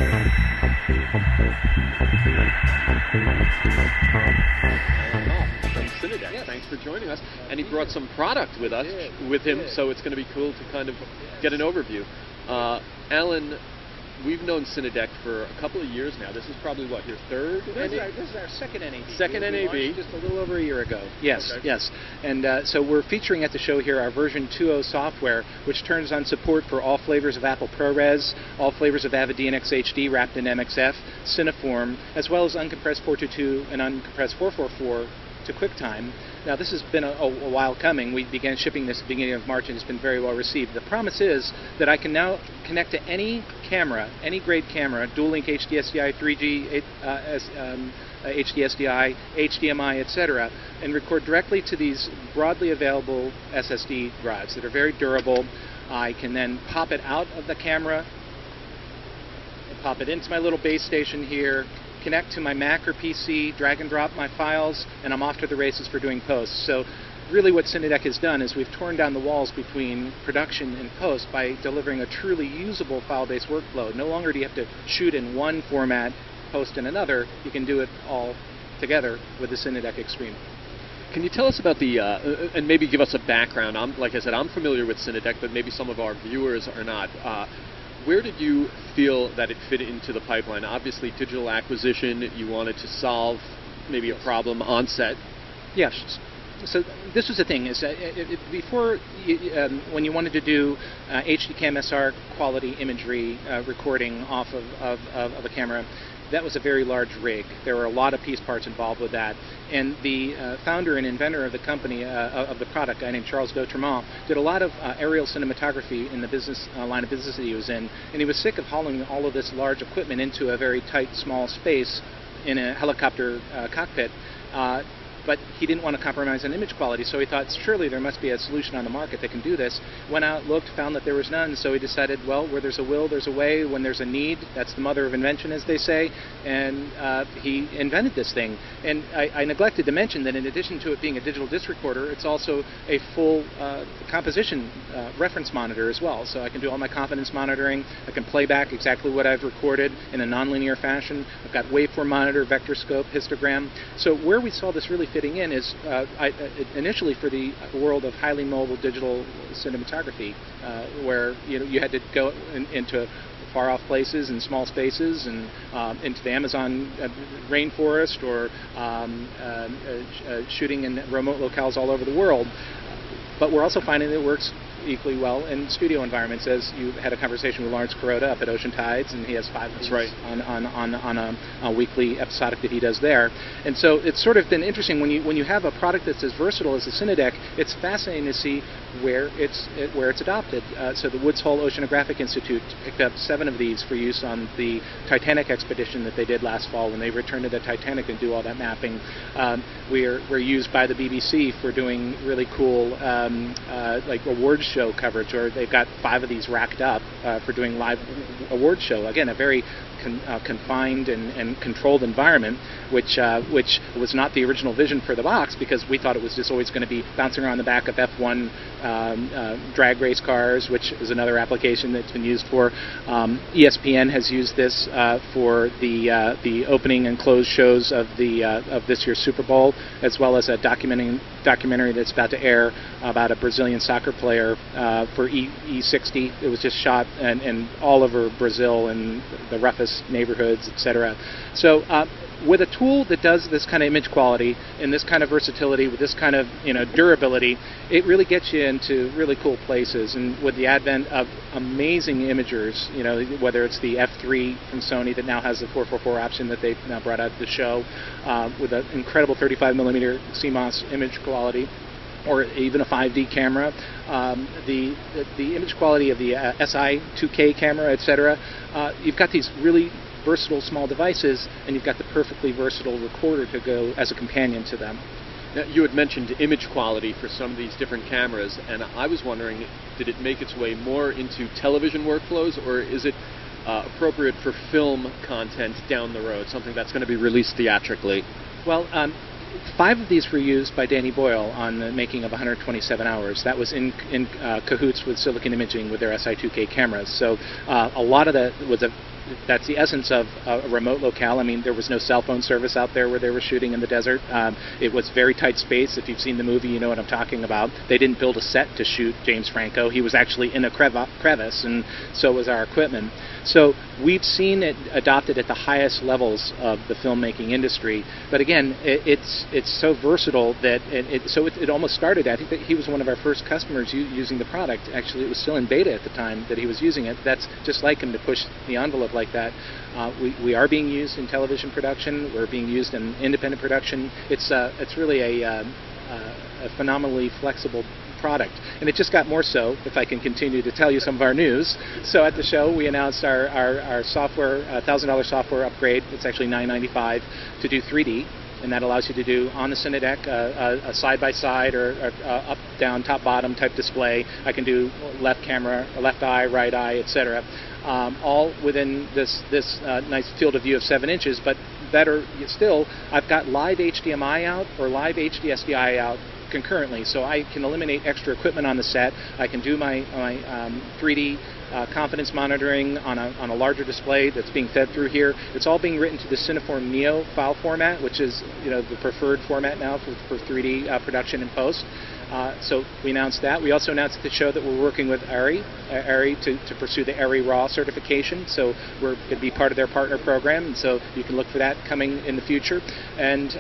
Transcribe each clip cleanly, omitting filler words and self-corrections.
Hoff from Cinedeck, yes. Thanks for joining us. And he brought some product with us, with him, so it's going to be cool to kind of get an overview. Alan, we've known Cinedeck for a couple of years now. This is probably, what, your third? This is our second NAB. Second NAB. Just a little over a year ago. Yes, okay. yes. And so we're featuring at the show here our version 2.0 software, which turns on support for all flavors of Apple ProRes, all flavors of Avid DNX HD wrapped in MXF, Cineform, as well as uncompressed 422 and uncompressed 444 to QuickTime. Now, this has been a while coming. We began shipping this at the beginning of March, and it's been very well received. The promise is that I can now connect to any camera, any grade camera, dual-link HDSDI, 3G, HDSDI, HDMI, etc., and record directly to these broadly available SSD drives that are very durable. I can then pop it out of the camera, pop it into my little base station here, connect to my Mac or PC, drag and drop my files, and I'm off to the races for doing post. So really what Cinedeck has done is we've torn down the walls between production and post by delivering a truly usable file-based workflow. No longer do you have to shoot in one format, post in another. You can do it all together with the Cinedeck Extreme. Can you tell us about the, and maybe give us a background? Like I said, I'm familiar with Cinedeck, but maybe some of our viewers are not. Where did you feel that it fit into the pipeline? Obviously, digital acquisition, you wanted to solve maybe a problem on set. Yes. So this was the thing, is that before, when you wanted to do HD Cam SR quality imagery recording off of a camera, that was a very large rig. There were a lot of piece parts involved with that. And the founder and inventor of the company, of the product, a guy named Charles D'Autremont, did a lot of aerial cinematography in the business line of business that he was in. And he was sick of hauling all of this large equipment into a very tight, small space in a helicopter cockpit. But he didn't want to compromise on image quality, so he thought, surely there must be a solution on the market that can do this. Went out, looked, found that there was none, so he decided, well, where there's a will, there's a way. When there's a need, that's the mother of invention, as they say, and he invented this thing. And I neglected to mention that in addition to it being a digital disc recorder, it's also a full composition reference monitor as well. So I can do all my confidence monitoring, I can play back exactly what I've recorded in a nonlinear fashion. I've got waveform monitor, vector scope, histogram. So where we saw this really fitting in is initially for the world of highly mobile digital cinematography, where you had to go into far-off places and small spaces and into the Amazon rainforest or shooting in remote locales all over the world. But we're also finding that it works equally well in studio environments, as you had a conversation with Lawrence Kuroda up at Ocean Tides, and he has 5 That's right. on a weekly episodic that he does there. And so it's sort of been interesting when you have a product that's as versatile as the Cinedeck. It's fascinating to see where it's adopted. So the Woods Hole Oceanographic Institute picked up 7 of these for use on the Titanic expedition that they did last fall when they returned to the Titanic and do all that mapping. We're used by the BBC for doing really cool like awards show coverage, or they've got 5 of these racked up for doing live awards show. Again, a very confined and controlled environment, which was not the original vision for the box, because we thought it was just always going to be bouncing around the back of F1 drag race cars, which is another application that's been used for. ESPN has used this for the opening and close shows of this year's Super Bowl, as well as a documentary that's about to air about a Brazilian soccer player for E60. It was just shot and all over Brazil and the roughest neighborhoods, etc. So with a tool that does this kind of image quality and this kind of versatility, with this kind of durability, it really gets you into really cool places. And with the advent of amazing imagers, whether it's the F3 from Sony that now has the 444 option that they've now brought out to the show, with an incredible 35mm CMOS image quality, or even a 5D camera, the image quality of the SI 2K camera, etc. You've got these really versatile small devices, and you've got the perfectly versatile recorder to go as a companion to them. Now, you had mentioned image quality for some of these different cameras, and I was wondering, did it make its way more into television workflows, or is it appropriate for film content down the road, something that's going to be released theatrically? Well, 5 of these were used by Danny Boyle on the making of 127 Hours. That was in cahoots with Silicon Imaging with their SI2K cameras. So a lot of that was that's the essence of a remote locale. I mean, there was no cell phone service out there where they were shooting in the desert. It was very tight space. If you've seen the movie, you know what I'm talking about. They didn't build a set to shoot James Franco. He was actually in a crevice, and so was our equipment. So we've seen it adopted at the highest levels of the filmmaking industry. But again, it's so versatile that it almost started. I think that he was one of our first customers using the product. Actually, it was still in beta at the time that he was using it. That's just like him to push the envelope like that. We are being used in television production. We're being used in independent production. It's really a phenomenally flexible product, and it just got more so, if I can continue to tell you some of our news. So at the show we announced our software, $1,000 software upgrade. It's actually $995 to do 3D, and that allows you to do on the Cinedeck a side-by-side or up, down, top, bottom type display. I can do left camera, left eye, right eye, etc. All within this nice field of view of 7 inches, but better still, I've got live HDMI out or live HDSDI out concurrently, so I can eliminate extra equipment on the set. I can do my 3D confidence monitoring on a larger display that's being fed through here. It's all being written to the Cineform Neo file format, which is the preferred format now for 3D production and post. So we announced that. We also announced at the show that we're working with ARRI to pursue the ARRI RAW certification. So we're going to be part of their partner program, and so you can look for that coming in the future. And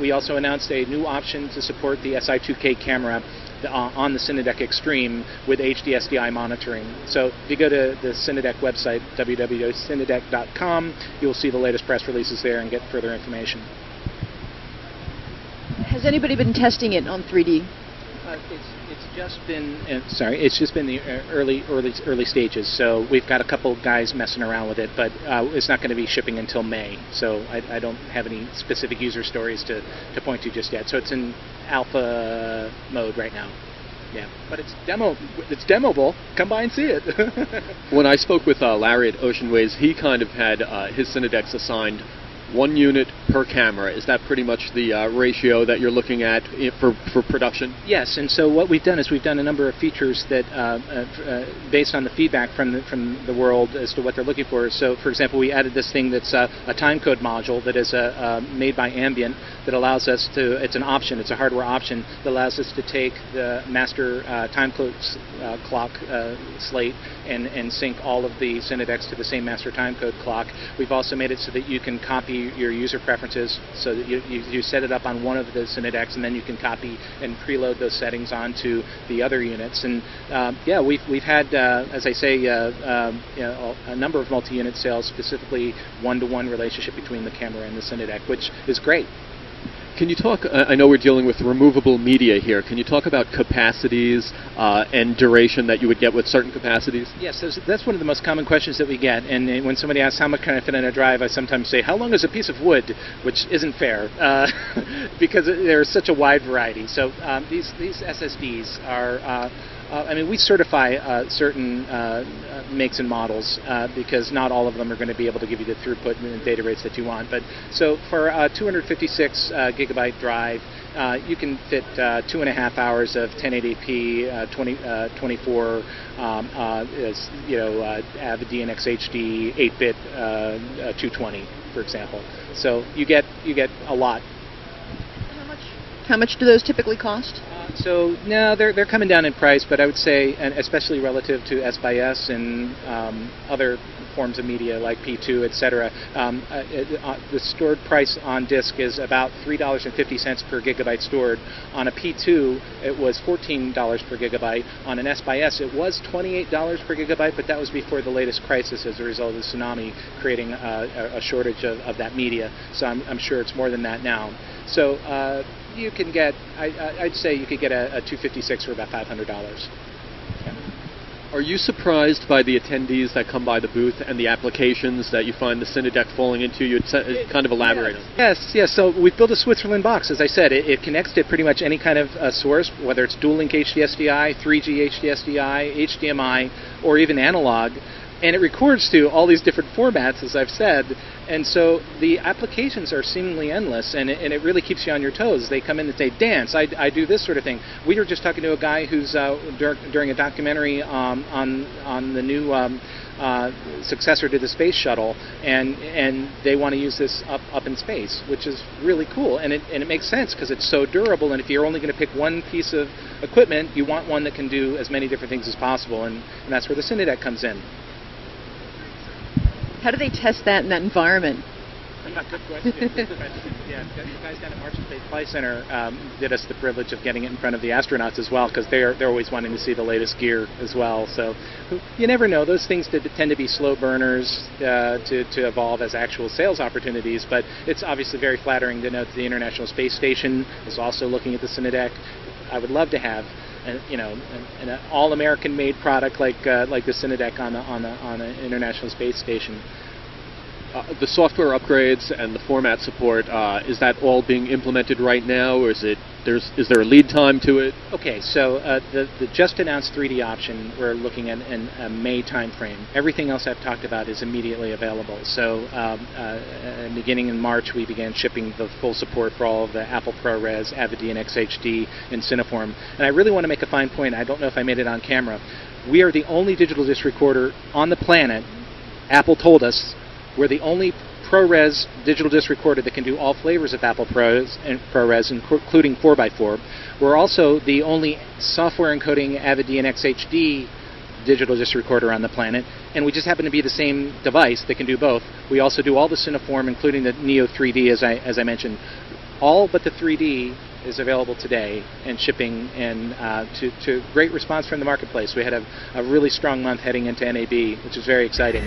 we also announced a new option to support the SI2K camera on the Cinedeck Extreme with HDSDI monitoring. So if you go to the Cinedeck website, www.cinedeck.com, you'll see the latest press releases there and get further information. Has anybody been testing it on 3D? It's just been the early stages. So we've got a couple guys messing around with it, but it's not going to be shipping until May. So I don't have any specific user stories to point to just yet. So it's in alpha mode right now. Yeah, but it's demoable. Come by and see it. When I spoke with Larry at Oceanways, he kind of had his Cinedecks assigned 1 unit per camera. Is that pretty much the ratio that you're looking at for production? Yes, and so what we've done is we've done a number of features that, based on the feedback from the world as to what they're looking for. So, for example, we added this thing that's a timecode module that is made by Ambient that allows us to, it's an option, it's a hardware option that allows us to take the master timecode clock slate and sync all of the Cinedecks to the same master timecode clock. We've also made it so that you can copy your user preferences, so that you set it up on one of the Cinedecks, and then you can copy and preload those settings onto the other units. And yeah, we've had, as I say, a number of multi-unit sales, specifically one-to-one relationship between the camera and the Cinedeck, which is great. Can you talk, I know we're dealing with removable media here, can you talk about capacities and duration that you would get with certain capacities? Yes, that's one of the most common questions that we get, and when somebody asks how much can I fit in a drive, I sometimes say, how long is a piece of wood? Which isn't fair, because there's such a wide variety. So these SSDs are, I mean, we certify certain makes and models because not all of them are going to be able to give you the throughput and data rates that you want. But so for a 256 gigabyte drive, you can fit 2.5 hours of 1080p, 24 Avid DNX HD 8-bit 220, for example. So you get a lot. How much do those typically cost? So no, they're coming down in price, but I would say, and especially relative to S/S and other forms of media like P2, etc., the stored price on disk is about $3.50 per gigabyte stored. On a P2, it was $14 per gigabyte. On an S/S, it was $28 per gigabyte, but that was before the latest crisis as a result of the tsunami creating a shortage of that media. So I'm sure it's more than that now. So you can get, I'd say you could get a 256 for about $500. Yeah. Are you surprised by the attendees that come by the booth and the applications that you find the Cinedeck falling into? You'd kind of elaborate on. Yes. So we've built a Switzerland box. As I said, it connects to pretty much any kind of source, whether it's dual link HDSDI, 3G HDSDI, HDMI, or even analog. and it records to all these different formats, as I've said, and so the applications are seemingly endless, and it really keeps you on your toes. They come in and say, dance, I do this sort of thing. We were just talking to a guy who's during a documentary on the new successor to the space shuttle, and they want to use this up in space, which is really cool, and it makes sense because it's so durable, and if you're only going to pick one piece of equipment, you want one that can do as many different things as possible, and that's where the Cinedeck comes in. How do they test that in that environment? Good question. Yeah, the guys down at Marshall Space Flight Center did us the privilege of getting it in front of the astronauts as well, because they're always wanting to see the latest gear as well. So you never know; those things tend to be slow burners to evolve as actual sales opportunities. But it's obviously very flattering to note that the International Space Station is also looking at the Cinedeck. I would love to have an all-American made product like the Cinedeck on the International Space Station. The software upgrades and the format support, is that all being implemented right now, or is there a lead time to it? Okay, so the just announced 3D option, we're looking at a May timeframe. Everything else I've talked about is immediately available. So beginning in March, we began shipping the full support for all of the Apple ProRes, Avid DNx HD, and Cineform. And I really want to make a fine point. I don't know if I made it on camera. We are the only digital disc recorder on the planet. Apple told us we're the only ProRes digital disc recorder that can do all flavors of Apple ProRes, including 4x4. We're also the only software encoding Avid DNx HD digital disc recorder on the planet, and we just happen to be the same device that can do both. We also do all the Cineform, including the Neo 3D, as I mentioned. All but the 3D is available today and shipping, and to great response from the marketplace. We had a really strong month heading into NAB, which is very exciting.